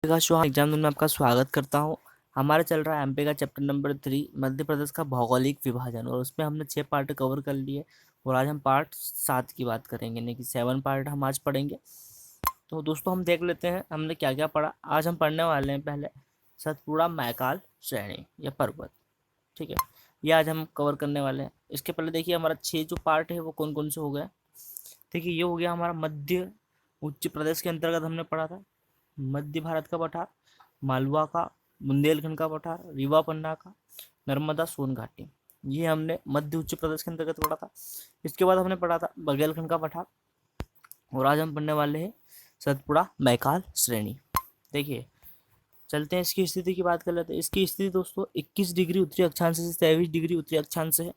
का show exam में आपका स्वागत करता हूँ। हमारा चल रहा है एमपी का चैप्टर नंबर 3 मध्य प्रदेश का भौगोलिक विभाजन, और उसमें हमने 6 पार्ट कवर कर लिए। और आज हम पार्ट 7 की बात करेंगे, यानी कि 7 पार्ट हम आज पढ़ेंगे। तो दोस्तों हम देख लेते हैं हमने क्या क्या पढ़ा। आज हम पढ़ने वाले हैं पहले सतपुड़ा मैकाल श्रेणी या पर्वत। ठीक है, ये आज हम कवर करने वाले हैं। इसके पहले देखिए हमारा 6 जो पार्ट है वो कौन कौन से हो गए। देखिए ये हो गया हमारा मध्य उच्च प्रदेश के अंतर्गत हमने पढ़ा था मध्य भारत का पठार, मालवा का, बुंदेलखंड का पठार, रीवा पन्ना का, नर्मदा सोन घाटी। ये हमने मध्य उच्च प्रदेश के अंतर्गत पढ़ा था। इसके बाद हमने पढ़ा था बघेलखंड का पठार, और आज हम पढ़ने वाले हैं सतपुड़ा मैकाल श्रेणी। देखिए चलते हैं इसकी स्थिति की बात कर लेते हैं। इसकी स्थिति दोस्तों 21 डिग्री उत्तरी अक्षांश से 23 डिग्री उत्तरी अक्षांश से है।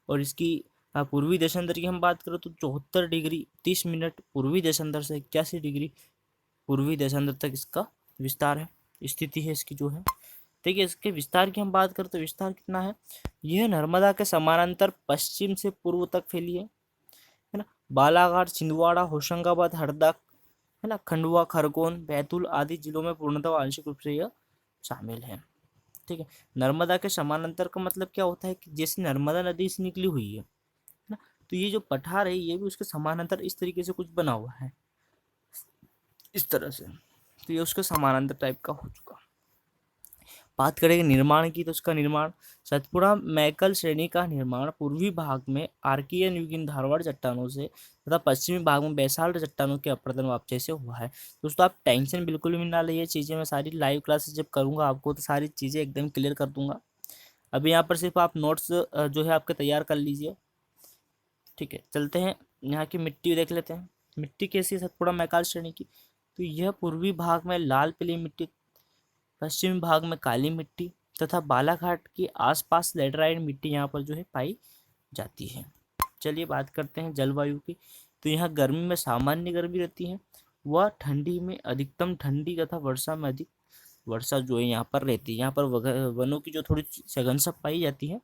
और इसकी पूर्वी देशांतर की हम बात करें तो 74 डिग्री 30 मिनट पूर्वी देशांतर से 81 डिग्री पूर्वी देशांतर तक इसका विस्तार है, स्थिति है इसकी जो है। देखिए इसके विस्तार की हम बात करें तो विस्तार कितना है। यह नर्मदा के समानांतर पश्चिम से पूर्व तक फैली है ना। बालाघाट, छिंदवाड़ा, होशंगाबाद, हरदा है ना, खंडवा, खरगोन, बैतूल आदि जिलों में पूर्णतः आंशिक रूप से यह शामिल है। ठीक है, नर्मदा के समानांतर का मतलब क्या होता है कि जैसे नर्मदा नदी से निकली हुई है ना, तो ये जो पठार है ये भी उसके समानांतर इस तरीके से कुछ बना हुआ है, इस तरह से। तो ये उसके समानांतर टाइप का हो चुका। बात करेंगे निर्माण की, तो उसका निर्माण सतपुड़ा मैकल श्रेणी का निर्माण पूर्वी भाग में आर्कियन युगीन धारवाड़ चट्टानों से तथा पश्चिमी भाग में बैसाल्ट चट्टानों के अपरदन वापचे से हुआ है। दोस्तों आप टेंशन बिल्कुल भी ना लीजिए, चीज़ें मैं सारी लाइव क्लासेस जब करूँगा आपको तो सारी चीज़ें एकदम क्लियर कर दूंगा। अभी यहाँ पर सिर्फ आप नोट्स जो है आपके तैयार कर लीजिए। ठीक है, चलते हैं यहाँ की मिट्टी देख लेते हैं। मिट्टी कैसी है सतपुड़ा मैकाल श्रेणी की, तो यह पूर्वी भाग में लाल पीली मिट्टी, पश्चिमी भाग में काली मिट्टी तथा बालाघाट के आसपास लेटराइट मिट्टी यहाँ पर जो है पाई जाती है। चलिए बात करते हैं जलवायु की। तो यहाँ गर्मी में सामान्य गर्मी रहती है, वह ठंडी में अधिकतम ठंडी तथा वर्षा में अधिक वर्षा जो है यहाँ पर रहती है। यहाँ पर वनों की जो थोड़ी सघन सा पाई जाती है।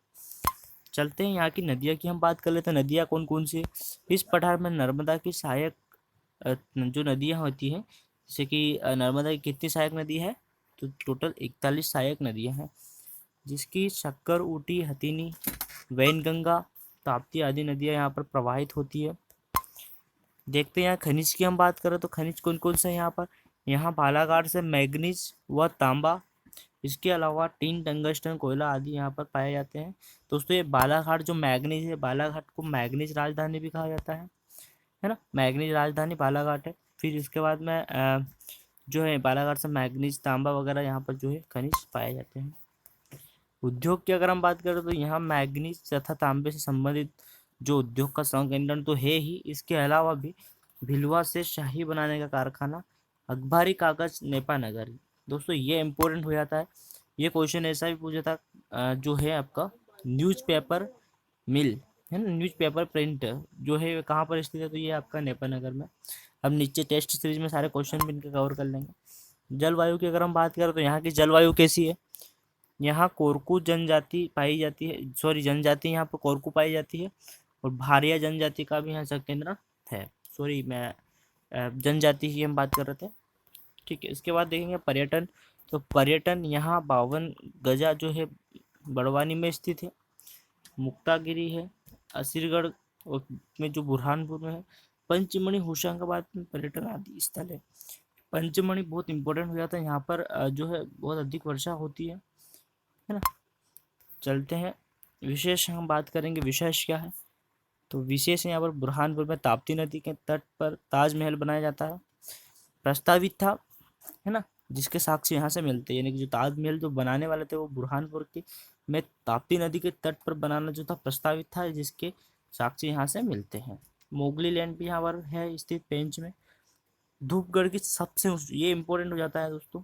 चलते हैं यहाँ की नदियाँ की हम बात कर लेते हैं। नदियाँ कौन कौन सी है। इस पठार में नर्मदा की सहायक जो नदियाँ होती हैं, जैसे कि नर्मदा की कितनी सहायक नदी है, तो टोटल 41 सहायक नदियाँ हैं, जिसकी शक्कर, ऊटी, हथिनी, वैनगंगा, ताप्ती आदि नदियाँ यहाँ पर प्रवाहित होती है। देखते हैं यहाँ खनिज की हम बात करें तो खनिज कौन कौन से हैं यहाँ पर। यहाँ बालाघाट से मैग्नीज व तांबा, इसके अलावा टीन, टंगस्टन, कोयला आदि यहाँ पर पाए जाते हैं। दोस्तों ये बालाघाट जो मैग्नीज है, बालाघाट को मैग्नीज राजधानी भी कहा जाता है ना। मैग्नीज राजधानी बालाघाट है। फिर इसके बाद में जो है बालाघाट से मैग्नीज, तांबा वगैरह यहाँ पर जो है खनिज पाए जाते हैं। उद्योग की अगर हम बात करें तो यहाँ मैग्नीज तथा तांबे से संबंधित जो उद्योग का संकेंद्रण तो है ही, इसके अलावा भी भिलवा से शाही बनाने का कारखाना, अखबारी कागज, नेपा नगर। दोस्तों ये इम्पोर्टेंट हो जाता है। ये क्वेश्चन ऐसा भी पूछा था जो है आपका न्यूज़पेपर मिल है ना, न्यूज़पेपर प्रिंट जो है कहाँ पर स्थित है, तो ये आपका नेपा नगर में। अब नीचे टेस्ट सीरीज में सारे क्वेश्चन भी इनके कवर कर लेंगे। जलवायु की अगर हम बात करें तो यहाँ की जलवायु कैसी है। यहाँ कोरकू जनजाति पाई जाती है, सॉरी जनजाति यहाँ पर कोरकू पाई जाती है, और भारिया जनजाति का भी यहाँ केंद्र है। सॉरी मैं जनजाति की हम बात कर रहे थे। ठीक है, इसके बाद देखेंगे पर्यटन। तो पर्यटन यहाँ 52 गजा जो है बड़वानी में स्थित है, मुक्तागिरी है, असीरगढ़ और में जो बुरहानपुर में है, पंचमढ़ी, होशंगाबाद में पर्यटन आदि स्थल है। पंचमढ़ी बहुत इंपॉर्टेंट हो जाता है, यहाँ पर जो है बहुत अधिक वर्षा होती है ना। चलते हैं विशेष हम बात करेंगे, विशेष क्या है। तो विशेष यहाँ पर बुरहानपुर में ताप्ती नदी के तट पर ताजमहल बनाया जाता है, प्रस्तावित था है ना, जिसके साक्ष्य यहाँ से मिलते हैं। यानी कि जो ताजमहल जो बनाने वाले थे वो बुरहानपुर के में ताप्ती नदी के तट पर बनाना जो था प्रस्तावित था, जिसके साक्ष्य यहाँ से मिलते हैं। मोगली लैंड भी यहाँ पर है स्थित पेंच में। धूपगढ़ की सबसे ये इंपॉर्टेंट हो जाता है दोस्तों।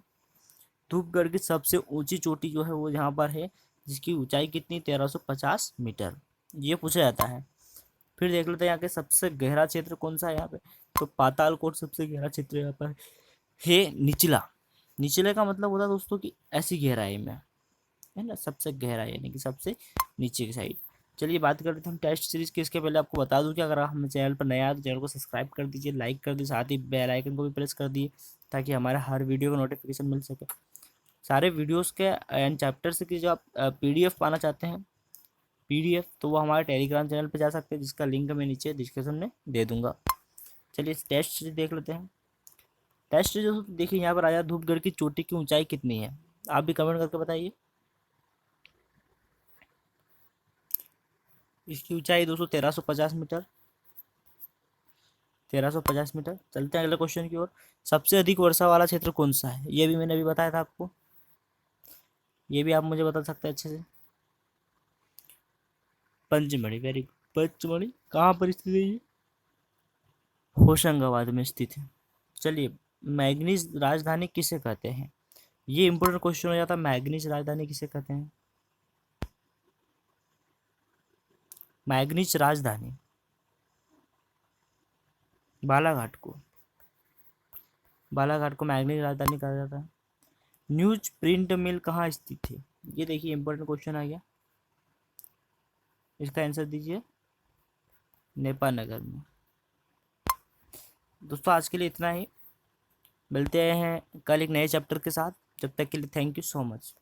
धूपगढ़ की सबसे ऊंची चोटी जो है वो यहाँ पर है, जिसकी ऊंचाई कितनी 1350 मीटर, ये पूछा जाता है। फिर देख लेते हैं यहाँ के सबसे गहरा क्षेत्र कौन सा है यहाँ पे। तो पातालकोट सबसे गहरा क्षेत्र यहाँ पर है निचला। निचले का मतलब होता है दोस्तों कि ऐसी गहराई में है ना, सबसे गहरा यानी कि सबसे नीचे की साइड। चलिए बात करते हैं हम टेस्ट सीरीज़ की। इसके पहले आपको बता दूं कि अगर आप हमारे चैनल पर नया है तो चैनल को सब्सक्राइब कर दीजिए, लाइक कर दीजिए, साथ ही बेल आइकन को भी प्रेस कर दिए ताकि हमारे हर वीडियो का नोटिफिकेशन मिल सके। सारे वीडियोस के एंड चैप्टर्स की जो आप पीडीएफ पाना चाहते हैं, पीडीएफ, तो वो हमारे टेलीग्राम चैनल पर जा सकते हैं, जिसका लिंक मैं नीचे डिस्क्रिप्शन में दे दूंगा। चलिए इस टेस्ट सीरीज देख लेते हैं। टेस्ट सीरीज देखिए, यहाँ पर आया धूपगढ़ की चोटी की ऊंचाई कितनी है, आप भी कमेंट करके बताइए। इसकी ऊंचाई दोस्तों 1350 मीटर, 1350 मीटर। चलते हैं अगले क्वेश्चन की ओर। सबसे अधिक वर्षा वाला क्षेत्र कौन सा है, ये भी मैंने अभी बताया था आपको, ये भी आप मुझे बता सकते हैं अच्छे से। Pachmarhi, very good. पंचमढ़ी कहाँ पर स्थित है ये? होशंगाबाद में स्थित है। चलिए, मैग्नीज राजधानी किसे कहते हैं, ये इंपॉर्टेंट क्वेश्चन हो जाता है। मैग्नीज राजधानी किसे कहते हैं? मैग्नीज राजधानी बालाघाट को, बालाघाट को मैग्नीज राजधानी कहा जाता है। न्यूज प्रिंट मिल कहाँ स्थित है, ये देखिए इंपॉर्टेंट क्वेश्चन आ गया, इसका आंसर दीजिए। नेपाल नगर में। दोस्तों आज के लिए इतना ही, मिलते हैं कल एक नए चैप्टर के साथ। जब तक के लिए थैंक यू सो मच।